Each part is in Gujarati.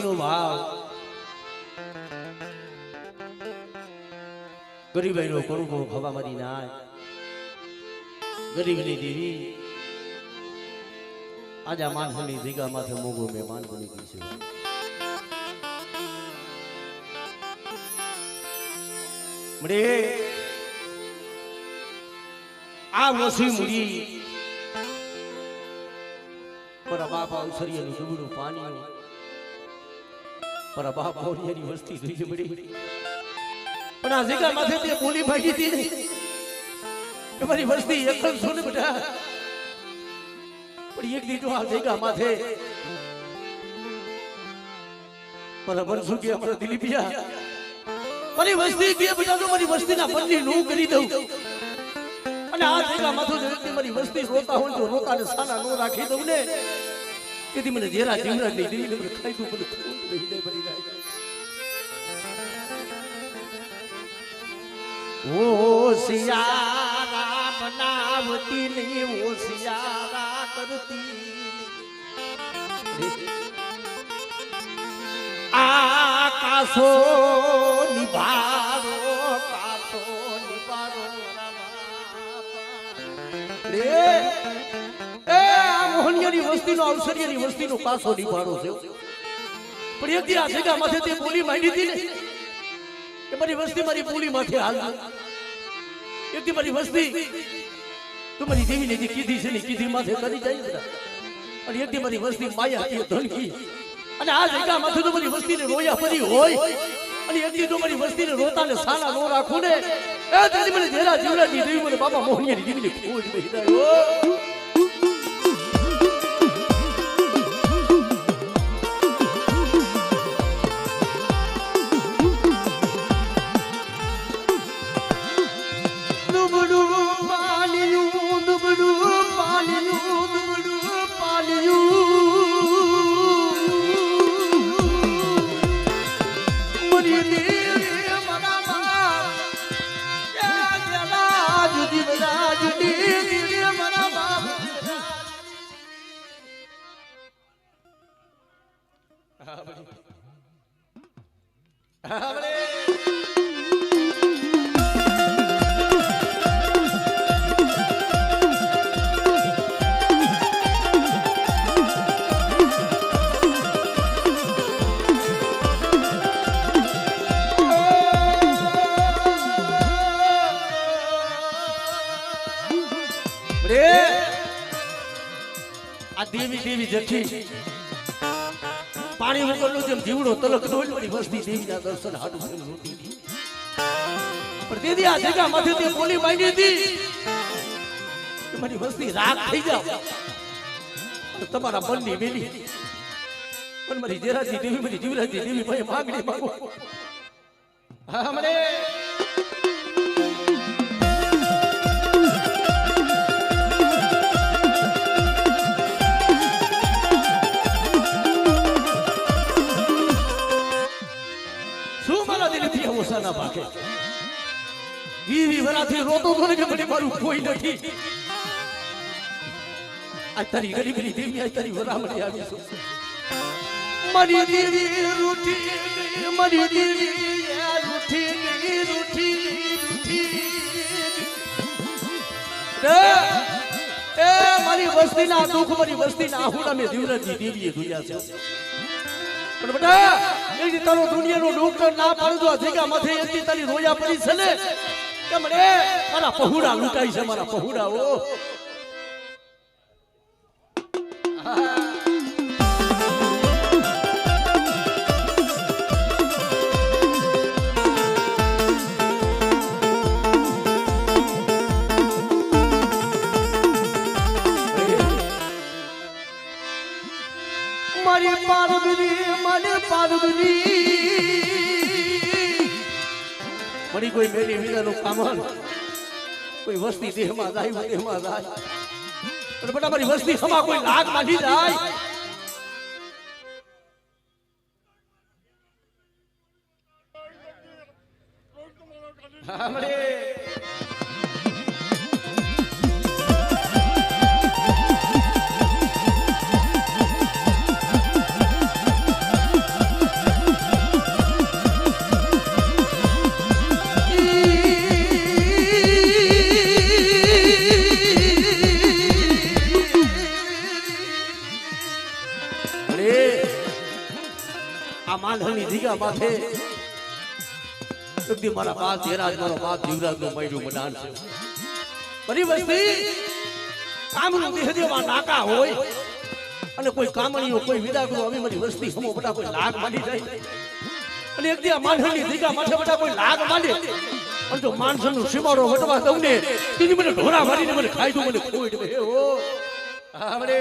વસ્તીનો ભાવ ગરીબાઈનો કરુણો ખવા મારી નાય ગરીબની દેવી આજા માણસની જગ્યા માથે મોગો મહેમાન બની ગઈ છે મળે આ વસી મુડી પર બાપા અવસરિયાનું ડૂબડું પાણી પર બાપ મોરિયાની વસ્તી જોઈ પડી પણ આ જગ્યા માથે તે બોલી ભાગી હતી ને તમારી વસ્તી એકલ છો ને બેટા પણ એક દીધો આ જગ્યા માથે પર વર્ષો કે અમારા દિલીપિયા મારી વસ્તી કે બેટા તો મારી વસ્તીના બંને નું કરી દઉં અને આ જગ્યા માથે જો મારી વસ્તી રોતા હોય તો રોતાને સાના નો રાખી દઉં ને તેથી મને જેરા જીવરા લઈ દઈ ને ખાઈ દઉં બધું ખૂન રહી જાય બની જાય ઓ સિયારા બનાવતી ની ઓ સિયારા કરતી આકાશો નિભારો કાશો નિભારો રે એ આ મોહનિયાની વસ્તીનો અવસરિયાની વસ્તીનો કાશો નિભારો છે પણ એક દી આ જગ્યા માથે તે બોલી માંડી હતી ને કે મારી વસ્તી મારી બોલી માથે હાલ એક દી મારી વસ્તી તું મારી દેવીને જે કીધી છે ને કીધી માથે કરી જાય અને એક દી મારી વસ્તી માયા હતી ધનકી અને આ જગ્યા માથે તો મારી વસ્તીને રોયા પડી હોય અને એક દી તો મારી વસ્તીને રોતાને સાના નો રાખું ને એ તેથી મને જેરા જીવડા ની દેવી મને બાપા મોહનિયાની દેવીને ખોજ બેહી જાય દેવી દેવી જઠી પાણી વગરનો જેમ જીવડો તલક ડોલ પડી વસ્તી દેવીના દર્શન હાડું રોટી પણ દીદી આ જગ્યા માથે તે બોલી માંડી હતી કે મારી વસ્તી રાગ થઈ જાવ તમારા મનની વેલી પણ મારી જેરાજી દેવી મારી જીવરાજી દેવી ભાઈ માંગણી માંગો હા મને ના પાકે વીવી વરાથી રોતો તો ને કે મને મારું કોઈ નથી આ તારી ગરીબની દેવી આ તારી વરામણી આવી છે મારી દેવી રૂઠી ગઈ મારી દેવી રૂઠી ગઈ રૂઠી એ મારી વસ્તીના દુઃખ મારી વસ્તીના આહુડા મે જીવરાજી દેવીએ જોયા છે પણ બેટા એ તારો દુનિયાનો ડોક્ટર ના પાડજો આ જગ્યા માથે એથી તારી રોયા પડી છે ને કે મને મારા પહુડા લૂંટાઈ છે મારા પહુડા ઓ મારી પારગની મરી કોઈ મેરી વિનાનું કામણ કોઈ વસ્તી દેહમાં જાય દેહમાં જાય અને બેટા મારી વસ્તી સમા કોઈ લાગ માંડી જાય हमरे આ માલહની જીગા માથે એકદી મારા બાપ ધેરાજ મારો બાપ જીવરાજ નો મૈડું મડાન છે બધી વસ્તી કામનું દેહદેવા નાકા હોય અને કોઈ કામણીઓ કોઈ વિદાગરો આવી મારી વસ્તી સમો બટા કોઈ લાગ માંડી જાય અને એકદી આ માલહની જીગા માથે બટા કોઈ લાગ માંડે અને જો માણસનું સીમાડો વટવા દઉં ને તેની મને ઢોરા મારીને મને ખાઈ દઉં મને ખોઈ દે હો આવડે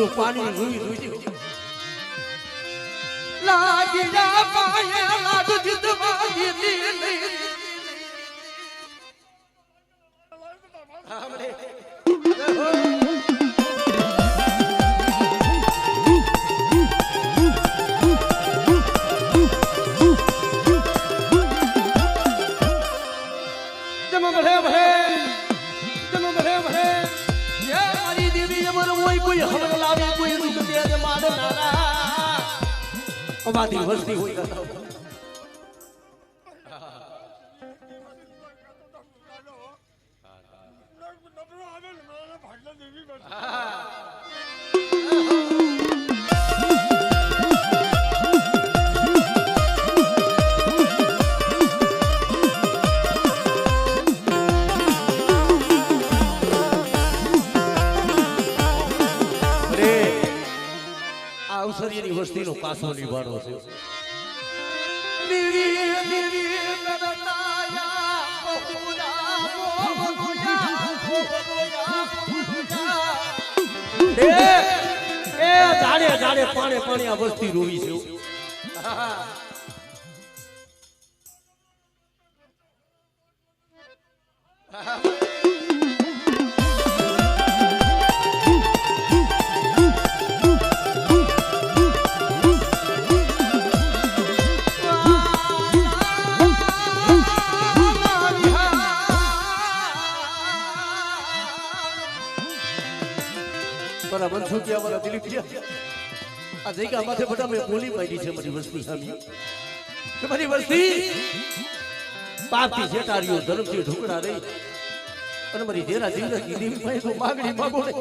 પાણી રૂઈ રૂઈ લાગી જા પાયે લાગ જીતવા જીતી નહીં આમરે જમ ભલે ભલે જમ ભલે ભલે યે મારી દેવી અમર મોય કોઈ હમર લાવે કોઈ રૂપ દે દે મારનારા અમારી વસ્તી હોય ગયો અવસરીની વસ્તીનો પાસો નિભાડો છે જાડે જાડે પાણે પાણી આ વસ્તી રોવી છે મારા મનસુખિયા મારા દિલીપિયા આ જગ્યા માથે બધા મેં બોલી પાડી છે મારી વસ્તી સામી કે મારી વસ્તી પાપી જેટારીઓ ધર્મથી ઢોકળા રહી અને મારી જેરા જીવરાજી દેવી ભાઈ તો માગણી માગો ને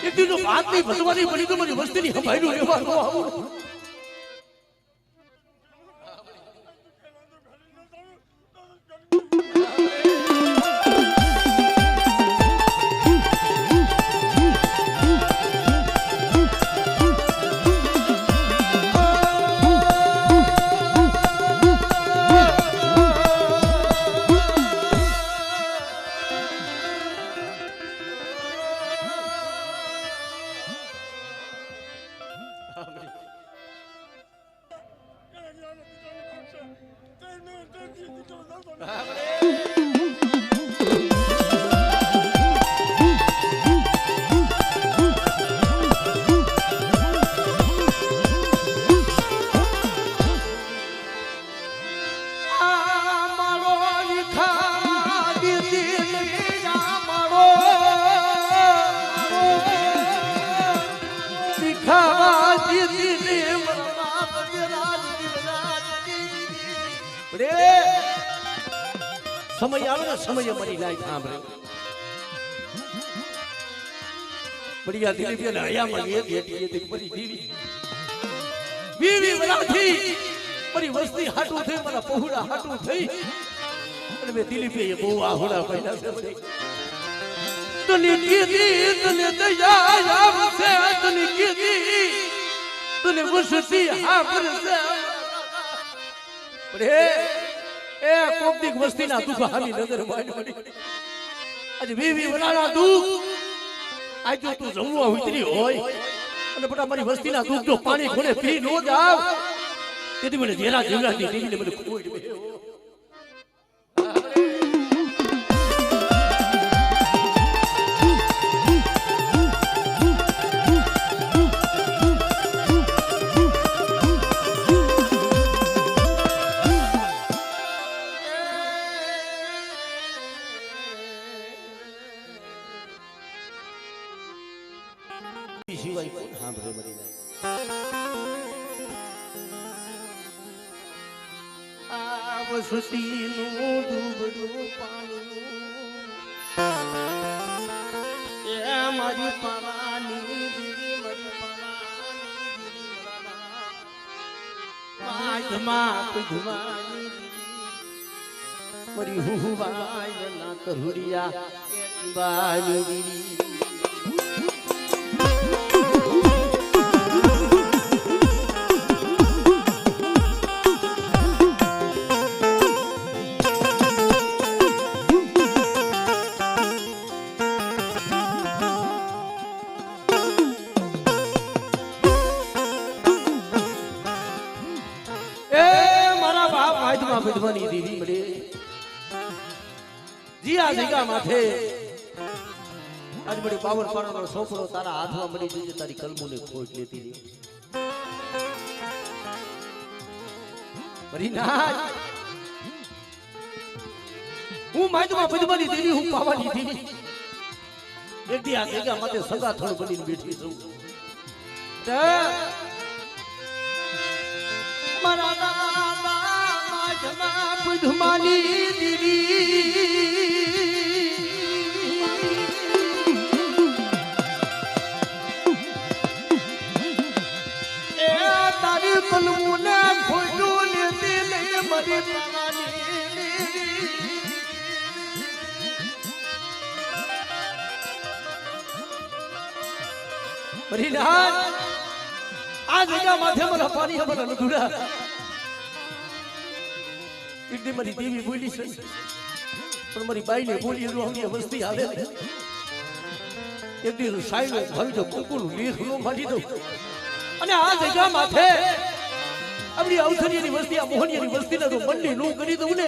એક દીનો વાત નહીં ભસવાની પડી તો મારી વસ્તીની હમાયનું લેવાનું આવું સમય આવે ને સમય મારી લાઈફ સાંભળે બઢિયા દિલીપિયા ને હયામાં એક હેટી હતી મારી બીવી વરાથી મારી વસ્તી હાટું થઈ મારા પહોળા હાટું થઈ અને મેં દિલીપિયા બહુ આહોડા પહેલા છે તને કીધી તને દયા આવશે તને કીધી તને વસતી હા પરસે એ કોકની વસ્તીના દુઃખ હામી નજર માંડી આજે વીવી વરાના દુઃખ આજ જો તું જમવા ઉતરી હોય અને બટા મારી વસ્તીના દુઃખ જો પાણી ખોલે પી નો જાવ તેથી મને જેરા જીવરાની દેવીને મને કોઈ આ વસતીનું દુબળું પાણી એ મારી પાવાની દીદી મારી પાવાની દીદી મારા પધમાની મારી હુવાય ના કરુડિયા બાની દીદી વિધવાની દીદી મળે જી આ જગ્યા માથે આજ બડી પાવર પાડવાનો સોપડો તારા હાથમાં મળી જશે તારી કલમોને ખોટ લેતી રહી મરી ના હું માયદમાં વિધવાની દેવી હું પાવાની દેવી એકદી આ જગ્યા માથે સગા થળ બનીને બેઠી છું મારા દાદા પધમાની દીદી એ તારી કલમુને ખોટું લેતી લઈ મરી મરી આ જગ્યા માથે મને પાણી મને લધુડા એકદી મારી દેવી બોલી છે પણ મારી બાઈને બોલી એનો હમણાં વસ્તી આવે એકદી સાઈનો ભાવી તો કુકુનું લેખ નો મારી દઉં અને આ જગ્યા માથે આપણી અવસરિયાની વસ્તી આ મોહનિયાની વસ્તીને તો બંને નો કરી દઉં ને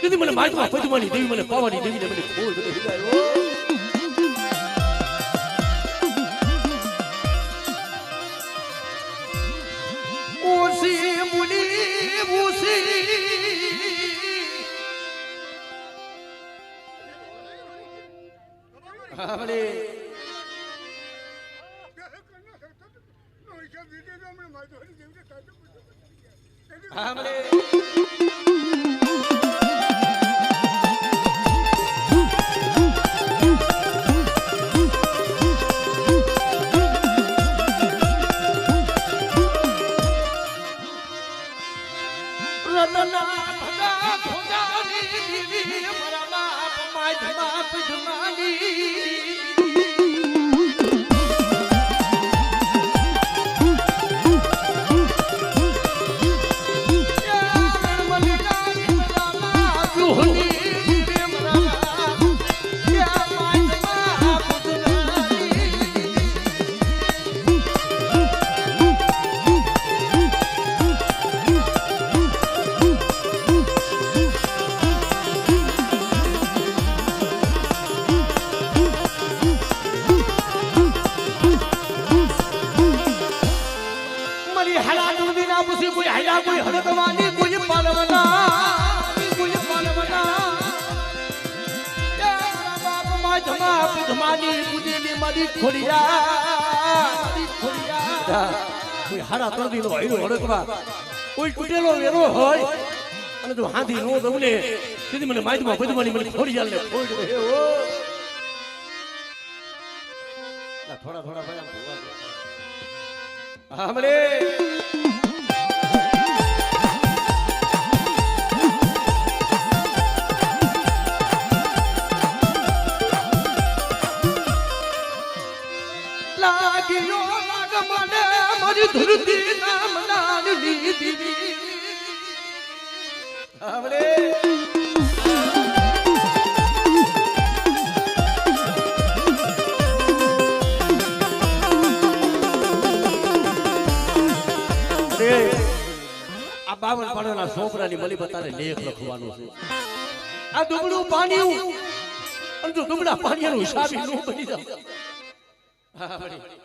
તેથી મને માજમાં પદ્માની દેવી મને પાવાની દેવીને મને ખોળ મને હિલાયો ઓસી મુની ઓસી हमने हमने रतना भगा भगानी दीदी हमारा बाप माय बाप धमानी कोई हड़कवानी कोई पालवना बाप माय धमा धमानी बुदीनी मारी खोड़िया कोई हारा तोड़ी नो आयो हड़कवा कोई टूटेलो वेरो होय અને જો હાથી નો દઉને તેથી મને માયદમાં બદમાની મને ખોડી જાલે ખોડ દે ઓ ના થોડા થોડા ભાઈ हमरे धरती नाम नानी दीदी हमरे આ 52 પાડાના છોકરાની મલી બતારે લેખ લખવાનો છે આ દુબળું પાણી અને જો દુબળા પાણીનો હિસાબ નો બની જાય હા બડી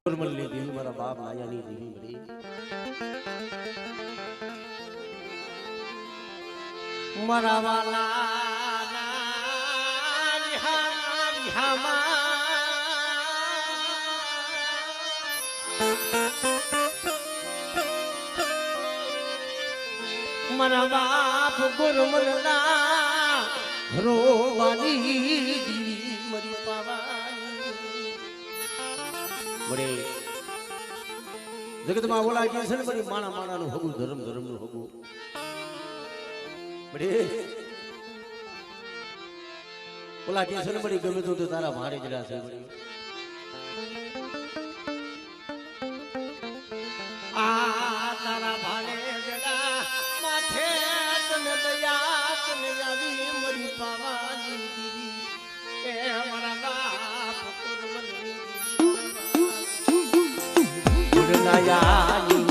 ગુરમલની દેવી મારા બાપ નાયાની દેવી મળી મારા વાલા મારા બાપ ગુરમલના રોવાની દીવી મરી પાવાની મરે જગતમાં ઓલા કે છે ને બધી માણા માણાનું હગું ધર્મ ધર્મનું હગું મરે ઓલા કે છે ને બધી ગમે તો તારા ભારે જ છે આ તારા ભાણે જગા માથે તને દયા તને આવી મરી પાવાની દીવી એ મારા બાપ ગુરમલની ગુરનાયાની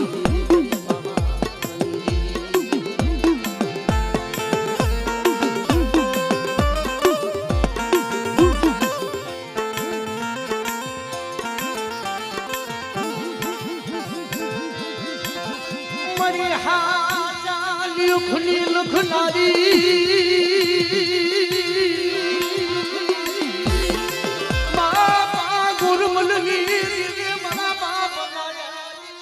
મરી હાજા લુખની લુખનારી બાપા ગુરમલની દીવી મારા બાપ નાયાની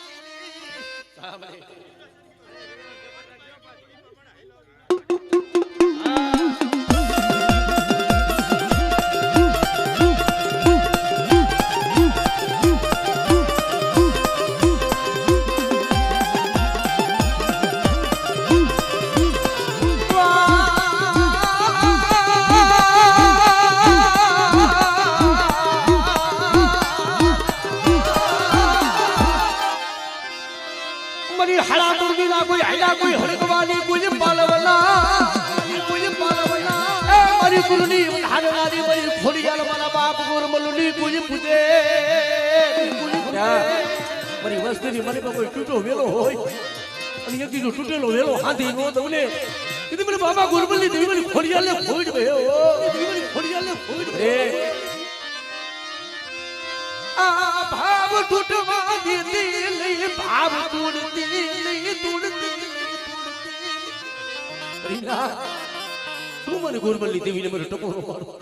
મરી હળા દુર્ગીના કોઈ હૈડા કોઈ હડકવાની કોઈ પાલવના એ મારી ગુરુની હારનારી મરી ખોડિયાલ મારા બાપ ગુરમલની કોઈ પૂજે મારી વસ્તીની મને કોઈ તૂટો વેલો હોય અને એક દીધો તૂટેલો વેલો હાથી નો દઉં ને કીધું મને બાબા ગુરમલની દેવી મને ખોડિયાલને ખોઈ ગયો દેવી ખોડિયાલને ખોઈ ગયો આ ભાવ તૂટવા દેતી નહીં ભાવ તૂટતી નહીં તૂટતી રીના તું મને ગુરમલની દેવીને મને ટકોરો મારો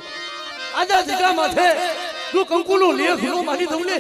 આજા જગા માથે તું કંકુનો લેખ નો મારી દઉં ને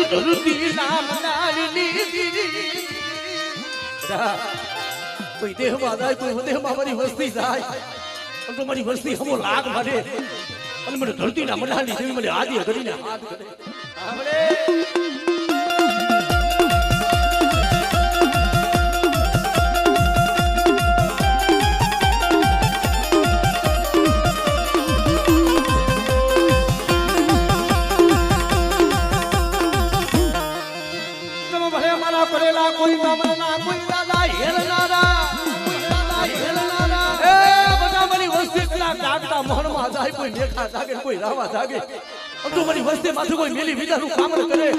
ધરતી નામ નાની કોઈ દેહમાં જાય કોઈ દેહમાં મારી વસ્તી જાય તો મારી વસ્તી હમો લાગ મારે અને મને ધરતીના મનાની દેવી મને આદિ કરીને હાથ કરે કોઈ મામલા કોઈ દાદા હેલનારા એ બધા મારી વસ્તી પેલા ડાકતા મોહનમાં જાય કોઈ મેખા જાગે કોઈ રાવા જાગે તો મારી વસ્તી માથે કોઈ મેલી બીજાનું કામ કરે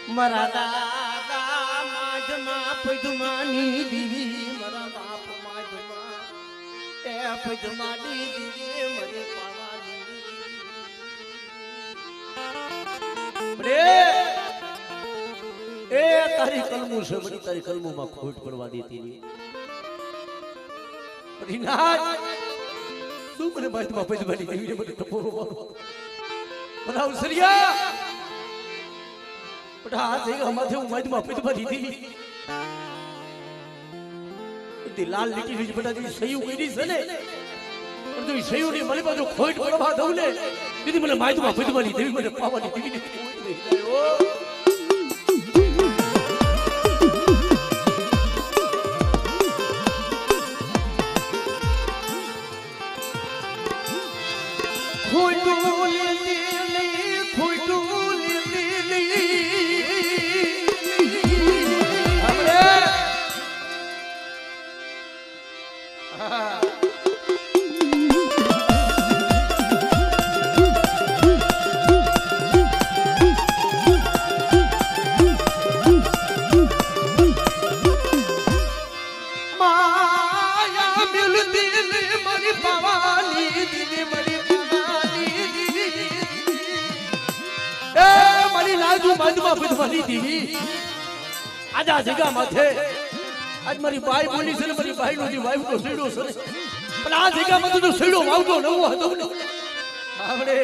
મારા દાદા માધમાં પદ્માની દીવી મારા બાપ માધમાં એ પદ્માની દીવી મને પાવાની રે એ તારી કલમુ છે બધી તારી કલમુમાં ખોટ પડવા દેતી નહીં રીના તું મને બાજમાં પજવાની દેવીને મને ટપોરો મારો મને અવસરિયા બટા આ જગ્યા માથે હું બાજમાં પજવાની દીધી તે લાલ લીટી ની બટા જે સહી કરી છે ને પણ તું સહી ની મને બાજુ ખોટ પડવા દઉં ને દીદી મને બાજમાં પજવાની દેવી મને પાવાની દેવીને ખોટ નહીં જાય આજા જગા માથે આજ મારી બાઈ બોલી છે ને મારી બાઈ નો જે વાઈફ નો સીડો છે પણ આ જગા માં તો સીડો વાવતો નવો હતો ને આપણે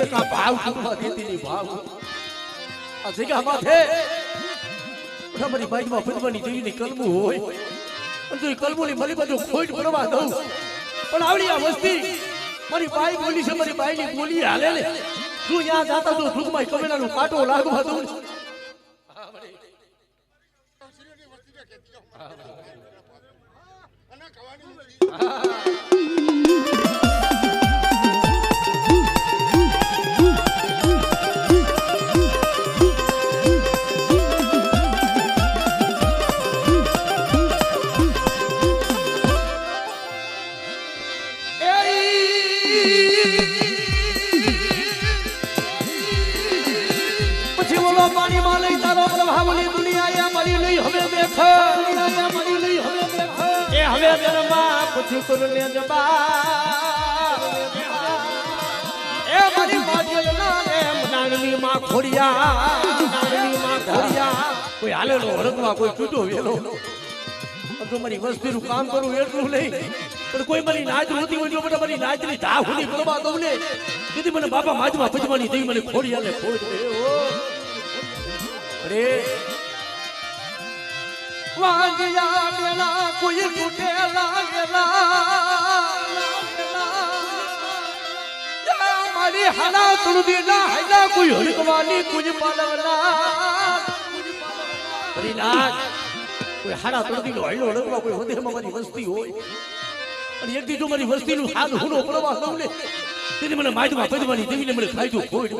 का भाव कुमा देती नहीं भाव असेगा माथे हमारी बाई में फतवानी देवी ने कलमू होय पण तो कलमू ની મલી બધું ખોટ પડવા દઉં પણ આવડી આ વસ્તી મારી બાઈ બોલી છે મારી બાઈ ની બોલી હાલે ને તું યાં જાતા તો ઢુકમાં કમેડા નો કાટો લાગવા દઉં ને જબા એ મારી માજલ ના ને નાનની માં ખોડિયા કોઈ હાલેલો હરકમાં કોઈ છૂટો વેલો તો મારી વસ્તીનું કામ કરું એટલું નહીં પણ કોઈ મારી નાચ હોતી હોય જો મને મારી નાચની ધા હુની પડવા દઉં ને તેથી મને બાપા માજમાં પજવાની દેવી મને ખોડિયાને ખોડ અરે વાંજિયા બેલા કોઈ તૂટે લાગેલા મારી હાલા તુડદી ના હાલા કોઈ હરકવાની કુજ પાલવના મારી નાચ કોઈ હાલા તુડદી નો હાલો હરકવા કોઈ વધેમાં મારી વસ્તી હોય અને એક દી જો મારી વસ્તીનું હાલ હુનો પ્રવાહ દઉં ને તેથી મને માજમાં પજવાની દેવીને મને ખાઈતું ખોટ